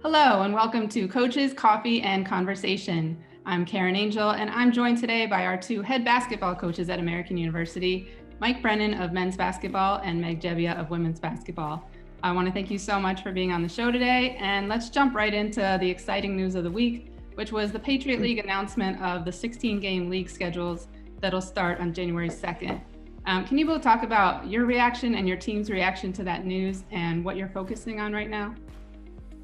Hello and welcome to Coaches, Coffee, and Conversation. I'm Karen Angel and I'm joined today by our two head basketball coaches at American University, Mike Brennan of men's basketball and Meg Gebbia of women's basketball. I want to thank you so much for being on the show today, and let's jump right into the exciting news of the week, which was the Patriot League announcement of the 16-game league schedules that'll start on January 2nd. Can you both talk about your reaction and your team's reaction to that news and what you're focusing on right now?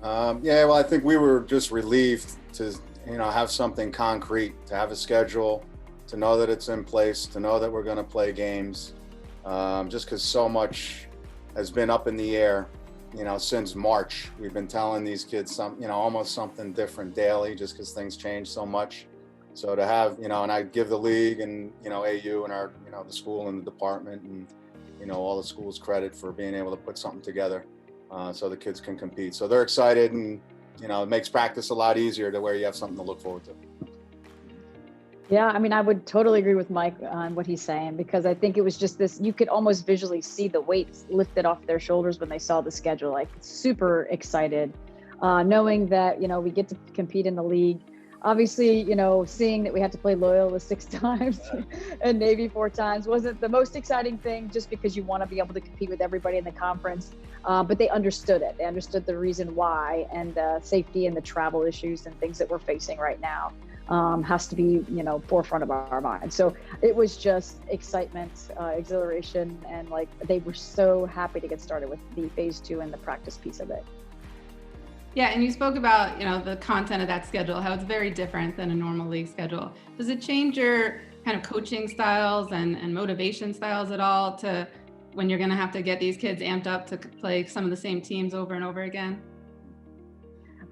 Well, I think we were just relieved to, have something concrete, to have a schedule, to know that it's in place, to know that we're going to play games, just because so much has been up in the air, since March. We've been telling these kids almost something different daily, just because things change so much. So to have, and I give the league and, AU and our, the school and the department and, all the schools credit for being able to put something together. So the kids can compete. So they're excited, and it makes practice a lot easier to where you have something to look forward to. Yeah, I mean, I would totally agree with Mike on what he's saying, because I think it was just this, you could almost visually see the weights lifted off their shoulders when they saw the schedule, like super excited, knowing that, we get to compete in the league. Obviously, seeing that we had to play Loyola 6 times and Navy 4 times wasn't the most exciting thing, just because you want to be able to compete with everybody in the conference. But they understood it. They understood the reason why, and the safety and the travel issues and things that we're facing right now has to be, forefront of our minds. So it was just excitement, exhilaration, and they were so happy to get started with the phase 2 and the practice piece of it. Yeah, and you spoke about, the content of that schedule, how it's very different than a normal league schedule. Does it change your kind of coaching styles and motivation styles at all to when you're going to have to get these kids amped up to play some of the same teams over and over again?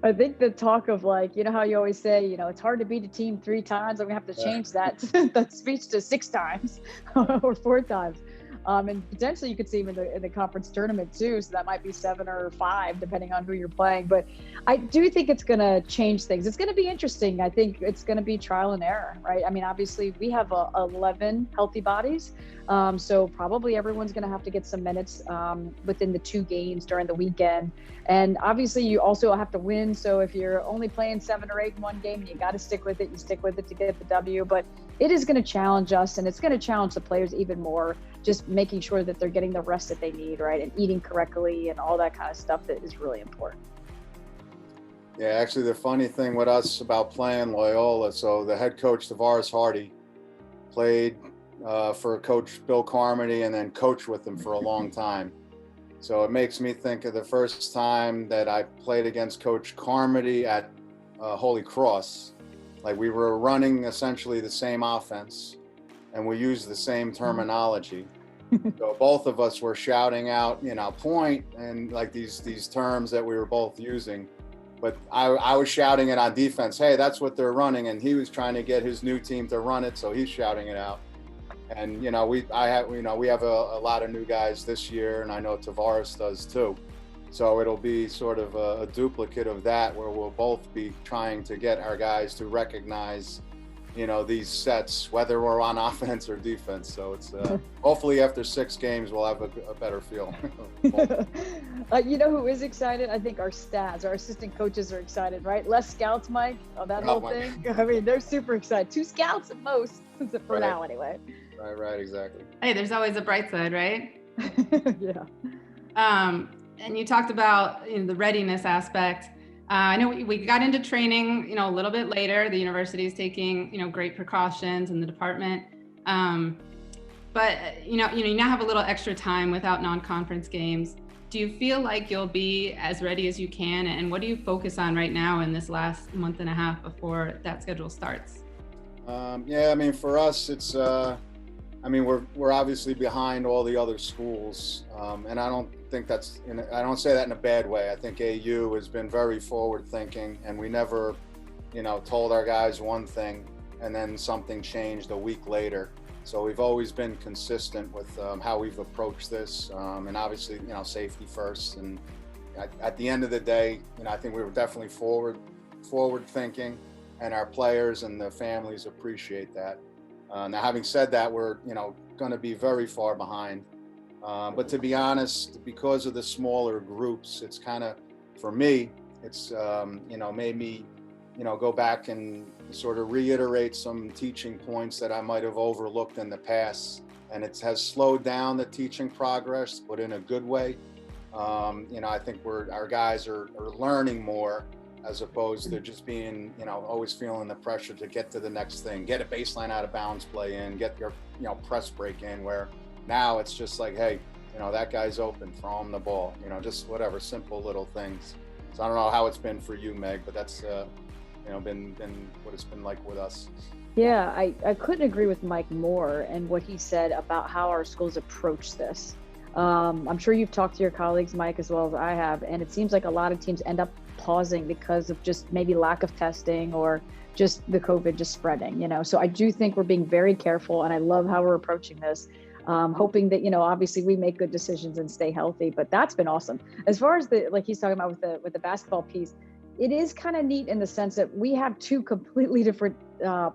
I think the talk of how you always say, it's hard to beat a team 3 times. I'm gonna have to change that that speech to 6 times or 4 times. And potentially you could see them in the conference tournament too. So that might be 7 or 5, depending on who you're playing. But I do think it's going to change things. It's going to be interesting. I think it's going to be trial and error, right? I mean, obviously we have 11 healthy bodies. So probably everyone's going to have to get some minutes within the 2 games during the weekend. And obviously you also have to win. So if you're only playing 7 or 8 in one game, you got to stick with it. You stick with it to get the W. But it is going to challenge us, and it's going to challenge the players even more, just making sure that they're getting the rest that they need, right? And eating correctly and all that kind of stuff that is really important. Yeah, actually the funny thing with us about playing Loyola, so the head coach, Tavares Hardy, played for Coach Bill Carmody and then coached with him for a long time. So it makes me think of the first time that I played against Coach Carmody at Holy Cross. Like, we were running essentially the same offense, and we used the same terminology. So both of us were shouting out, point, and these terms that we were both using. But I was shouting it on defense. Hey, that's what they're running. And he was trying to get his new team to run it. So he's shouting it out. And, we have a lot of new guys this year, and I know Tavares does too. So it'll be sort of a duplicate of that, where we'll both be trying to get our guys to recognize, these sets, whether we're on offense or defense. So it's hopefully after 6 games, we'll have a better feel. Who is excited? I think our assistant coaches are excited, right? Less scouts, Mike, that whole thing. I mean, they're super excited. 2 scouts at most, for now anyway. Right, exactly. Hey, there's always a bright side, right? Yeah. And you talked about the readiness aspect. I know we got into training, a little bit later. The university is taking, great precautions in the department. But you now have a little extra time without non-conference games. Do you feel like you'll be as ready as you can? And what do you focus on right now in this last month and a half before that schedule starts? For us, it's, we're obviously behind all the other schools. And I don't think I don't say that in a bad way. I think AU has been very forward thinking, and we never, told our guys one thing and then something changed a week later. So we've always been consistent with how we've approached this, and obviously, safety first. And at the end of the day, I think we were definitely forward thinking, and our players and the families appreciate that. Now, having said that, we're, going to be very far behind. But to be honest, because of the smaller groups, it's kind of, for me, it's made me, go back and sort of reiterate some teaching points that I might have overlooked in the past. And it has slowed down the teaching progress, but in a good way. I think our guys are learning more, as opposed to just being, always feeling the pressure to get to the next thing, get a baseline out of bounds play in, get your, press break in, where now it's just like, hey, that guy's open, throw him the ball, just whatever, simple little things. So I don't know how it's been for you, Meg, but that's, been what it's been like with us. Yeah, I couldn't agree with Mike more and what he said about how our schools approach this. I'm sure you've talked to your colleagues, Mike, as well as I have, and it seems like a lot of teams end up pausing because of just maybe lack of testing or just the COVID just spreading, So I do think we're being very careful, and I love how we're approaching this, hoping that, obviously we make good decisions and stay healthy, but that's been awesome. As far as like he's talking about with the basketball piece, it is kind of neat in the sense that we have two completely different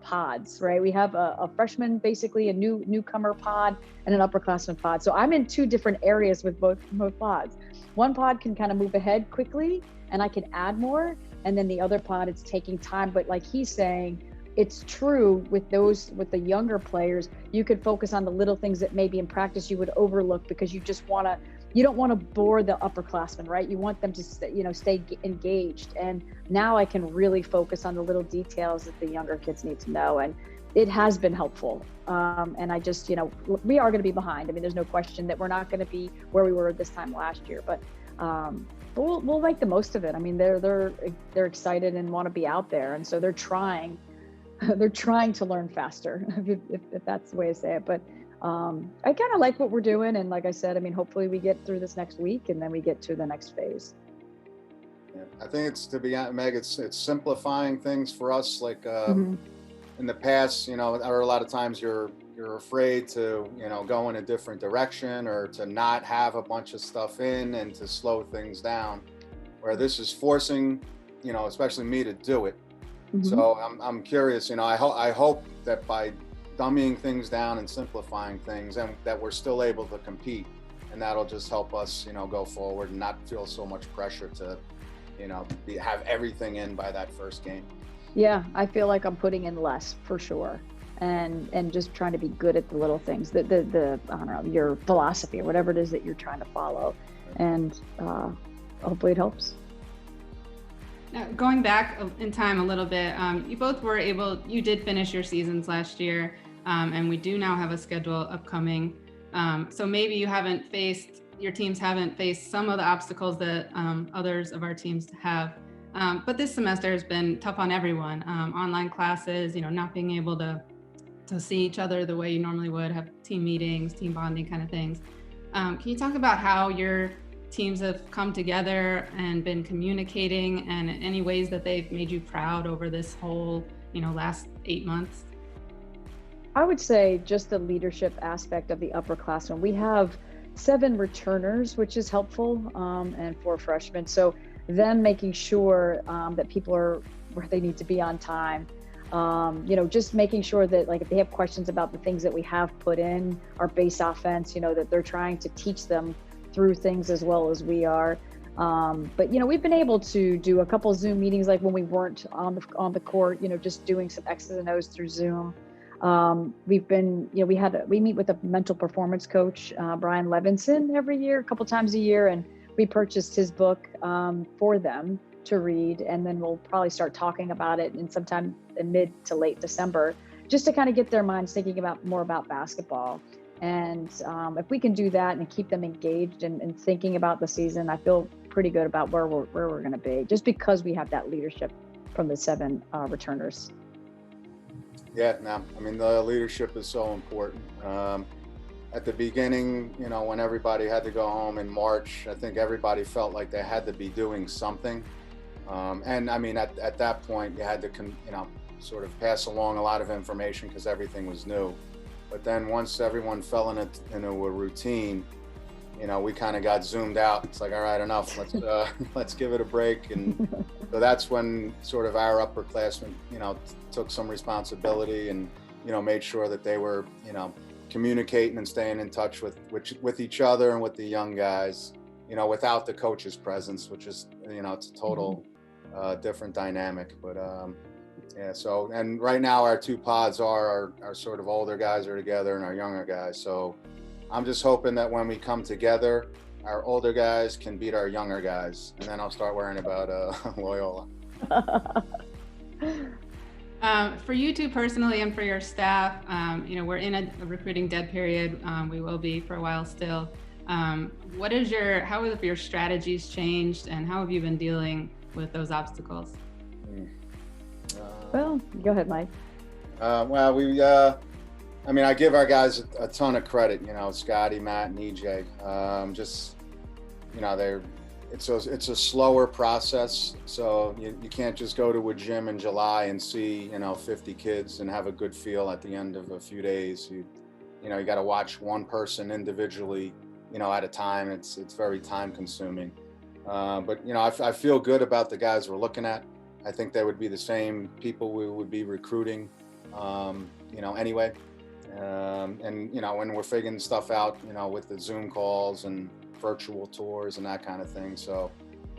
pods, right? We have a freshman, basically a newcomer pod, and an upperclassman pod. So I'm in two different areas with both pods. One pod can kind of move ahead quickly and I can add more. And then the other pod, it's taking time. But like he's saying, it's true with the younger players, you could focus on the little things that maybe in practice you would overlook because you don't want to bore the upperclassmen, right? You want them to stay engaged. And now I can really focus on the little details that the younger kids need to know. And it has been helpful. And I just, we are going to be behind. I mean, there's no question that we're not going to be where we were this time last year, but we'll make the most of it. I mean, they're excited and want to be out there. And so they're trying to learn faster, if that's the way to say it. But I kind of like what we're doing. And like I said, I mean, hopefully we get through this next week and then we get to the next phase. Yeah, I think it's, to be honest, Meg, it's simplifying things for us. Like in the past, or a lot of times you're afraid to, go in a different direction or to not have a bunch of stuff in and to slow things down, where this is forcing, especially me to do it. So I'm curious, I hope that by dumbing things down and simplifying things, and that we're still able to compete, and that'll just help us, go forward and not feel so much pressure to, have everything in by that first game. Yeah, I feel like I'm putting in less for sure, and just trying to be good at the little things, the I don't know, your philosophy or whatever it is that you're trying to follow, and hopefully it helps. Now, going back in time a little bit, you did finish your seasons last year, and we do now have a schedule upcoming. So maybe your teams haven't faced some of the obstacles that others of our teams have. But this semester has been tough on everyone. Online classes, not being able to see each other the way you normally would, have team meetings, team bonding kind of things. Can you talk about how your teams have come together and been communicating, and any ways that they've made you proud over this whole, last 8 months? I would say just the leadership aspect of the upperclassmen. We have 7 returners, which is helpful, and 4 freshmen. So them making sure that people are where they need to be on time. Just making sure that, like, if they have questions about the things that we have put in our base offense, that they're trying to teach them through things as well as we are. But we've been able to do a couple of Zoom meetings, like when we weren't on the court, just doing some X's and O's through Zoom. We've been, we meet with a mental performance coach, Brian Levinson, every year, a couple times a year, and we purchased his book for them to read, and then we'll probably start talking about it in sometime in mid to late December, just to kind of get their minds thinking more about basketball. And if we can do that and keep them engaged and thinking about the season, I feel pretty good about where we're going to be, just because we have that leadership from the 7 returners. Yeah, no, I mean, the leadership is so important. At the beginning, when everybody had to go home in March, I think everybody felt like they had to be doing something. And I mean, at that point, you had to, sort of pass along a lot of information because everything was new. But then once everyone fell into a routine, we kind of got zoomed out. It's like, all right, enough. Let's give it a break. And so that's when sort of our upperclassmen, took some responsibility and, made sure that they were, communicating and staying in touch with each other and with the young guys, without the coach's presence, which is, it's a total different dynamic. But yeah, so, and right now our two pods are our sort of older guys are together and our younger guys. So I'm just hoping that when we come together, our older guys can beat our younger guys, and then I'll start worrying about Loyola. For you two personally and for your staff, we're in a recruiting dead period. We will be for a while still. How have your strategies changed, and how have you been dealing with those obstacles? Well, go ahead, Mike. Well, I give our guys a ton of credit, Scotty, Matt, and EJ. It's a slower process. So you can't just go to a gym in July and see, 50 kids and have a good feel at the end of a few days. You got to watch one person individually, at a time. It's very time consuming. But I feel good about the guys we're looking at. I think they would be the same people we would be recruiting, anyway. And when we're figuring stuff out, with the Zoom calls and virtual tours and that kind of thing. So,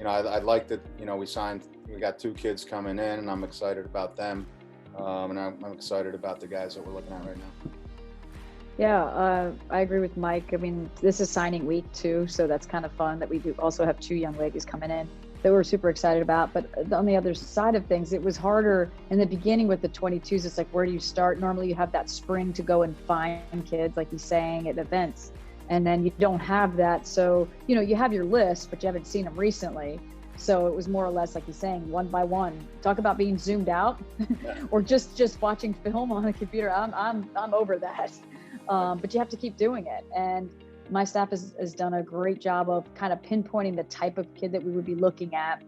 I'd like that, we got 2 kids coming in, and I'm excited about them. And I'm excited about the guys that we're looking at right now. Yeah, I agree with Mike. I mean, this is signing week 2, so that's kind of fun that we do also have 2 young ladies coming in that we're super excited about. But on the other side of things, it was harder in the beginning with the 22s. It's like, where do you start? Normally you have that spring to go and find kids, like he's saying, at events. And then you don't have that. So, you have your list, but you haven't seen them recently. So it was more or less, like he's saying, one by one. Talk about being zoomed out or just watching film on a computer. I'm over that. But you have to keep doing it. And my staff has done a great job of kind of pinpointing the type of kid that we would be looking at,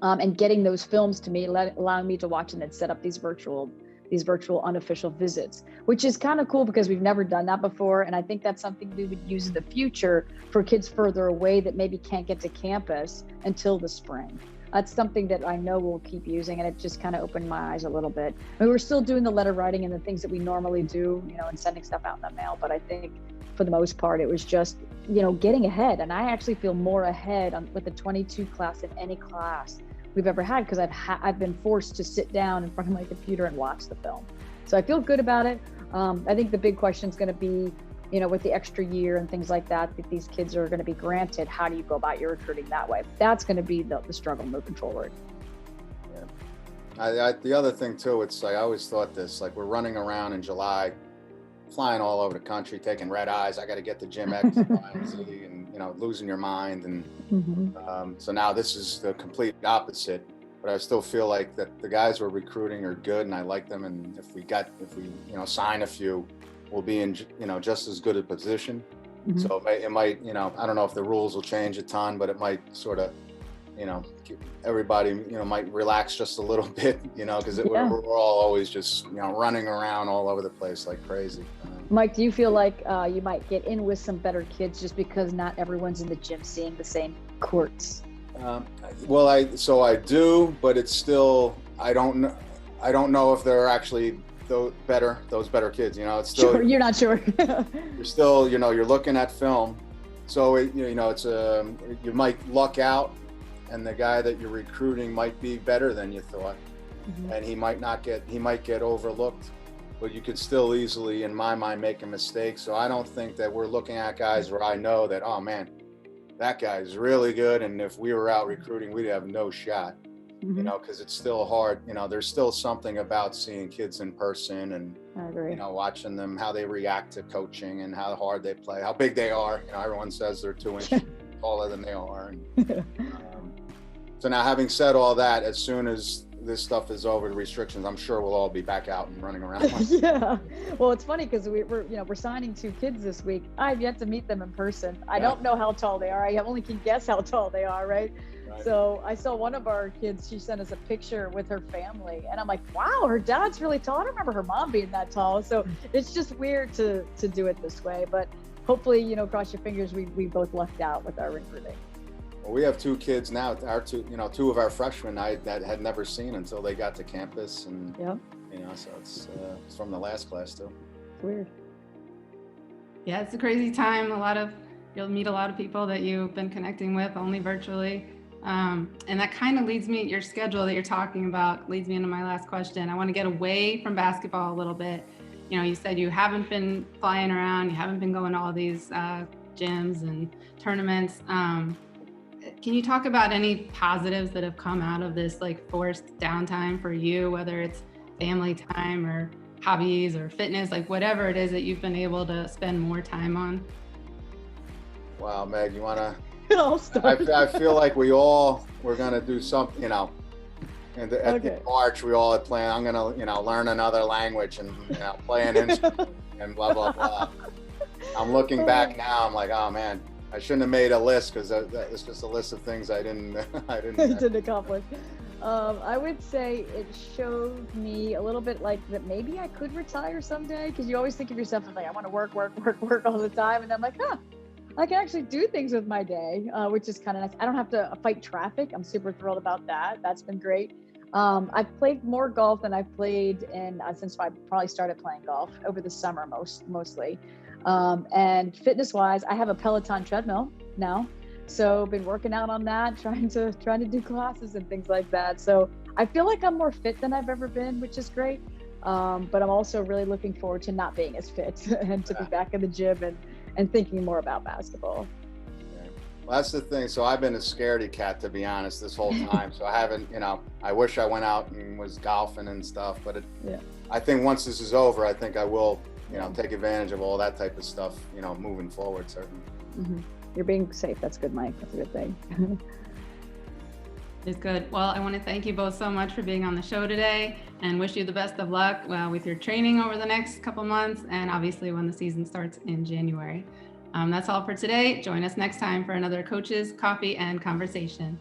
and getting those films to me, allowing me to watch and then set up these virtual unofficial visits, which is kind of cool because we've never done that before. And I think that's something we would use in the future for kids further away that maybe can't get to campus until the spring. That's something that I know we'll keep using, and it just kind of opened my eyes a little bit. I mean, we're still doing the letter writing and the things that we normally do, and sending stuff out in the mail. But I think for the most part, it was just, getting ahead. And I actually feel more ahead with the 22 class than any class we've ever had, because I've been forced to sit down in front of my computer and watch the film. So I feel good about it. I think the big question is going to be, with the extra year and things like that these kids are going to be granted, how do you go about your recruiting that way? That's going to be the struggle moving forward. Yeah. The other thing too, it's like, I always thought this, like, we're running around in July, flying all over the country, taking red eyes. I got to get to gym X, Y, and Z, and losing your mind. And so now this is the complete opposite. But I still feel like that the guys we're recruiting are good, and I like them. And if we sign a few, we'll be in just as good a position. So it might I don't know if the rules will change a ton, but it might sort of everybody might relax just a little bit, because we're all always just running around all over the place like crazy. Mike, do you feel like you might get in with some better kids just because not everyone's in the gym seeing the same courts? Well, I do, but it's still, I don't know if they're actually those better kids. It's still, sure, you're not sure. You're still, you're looking at film, so it's you might luck out, and the guy that you're recruiting might be better than you thought, and he might get overlooked, but you could still easily, in my mind, make a mistake. So I don't think that we're looking at guys where I know that, oh man, that guy's really good, and if we were out recruiting, we'd have no shot. Because it's still hard. There's still something about seeing kids in person and, I agree. Watching them, how they react to coaching and how hard they play, how big they are. Everyone says they're 2 inches taller than they are. And, so now, having said all that, as soon as this stuff is over, the restrictions, I'm sure we'll all be back out and running around. Yeah. Well, it's funny because we're signing 2 kids this week. I've yet to meet them in person. I don't know how tall they are. I only can guess how tall they are, right? So I saw one of our kids, she sent us a picture with her family, and I'm like, wow, her dad's really tall. I don't remember her mom being that tall. So it's just weird to do it this way, but hopefully, cross your fingers, we both lucked out with our recruiting. Well, we have 2 kids now, our 2 of our freshmen that had never seen until they got to campus, and so it's from the last class too. It's weird. Yeah, it's a crazy time. You'll meet a lot of people that you've been connecting with only virtually. And that kind of leads me, your schedule that you're talking about leads me into my last question. I want to get away from basketball a little bit. You know, you said you haven't been flying around, you haven't been going to all these gyms and tournaments. Can you talk about any positives that have come out of this like forced downtime for you, whether it's family time or hobbies or fitness, like whatever it is that you've been able to spend more time on? Wow, Meg, you want to? I'll start. I feel like we're going to do something, you know, and at the March, we all had planned, I'm going to, you know, learn another language and, you know, play an instrument and blah, blah, blah. I'm looking back now, I'm like, oh man, I shouldn't have made a list because it's just a list of things I didn't accomplish. I would say it showed me a little bit like that maybe I could retire someday, because you always think of yourself as like, I want to work all the time. And I'm like, I can actually do things with my day, which is kind of nice. I don't have to fight traffic. I'm super thrilled about that. That's been great. I've played more golf than I've played since I probably started playing golf over the summer mostly. And fitness wise, I have a Peloton treadmill now. So been working out on that, trying to do classes and things like that. So I feel like I'm more fit than I've ever been, which is great. But I'm also really looking forward to not being as fit and to be back in the gym and thinking more about basketball. Yeah. Well, that's the thing. So I've been a scaredy cat, to be honest, this whole time. So I haven't, you know, I wish I went out and was golfing and stuff, but I think once this is over, I think I will, you know, take advantage of all that type of stuff, you know, moving forward, certainly. Mm-hmm. You're being safe. That's good, Mike. That's a good thing. It's good. Well, I want to thank you both so much for being on the show today and wish you the best of luck with your training over the next couple months and obviously when the season starts in January. That's all for today. Join us next time for another Coaches, Coffee, and Conversation.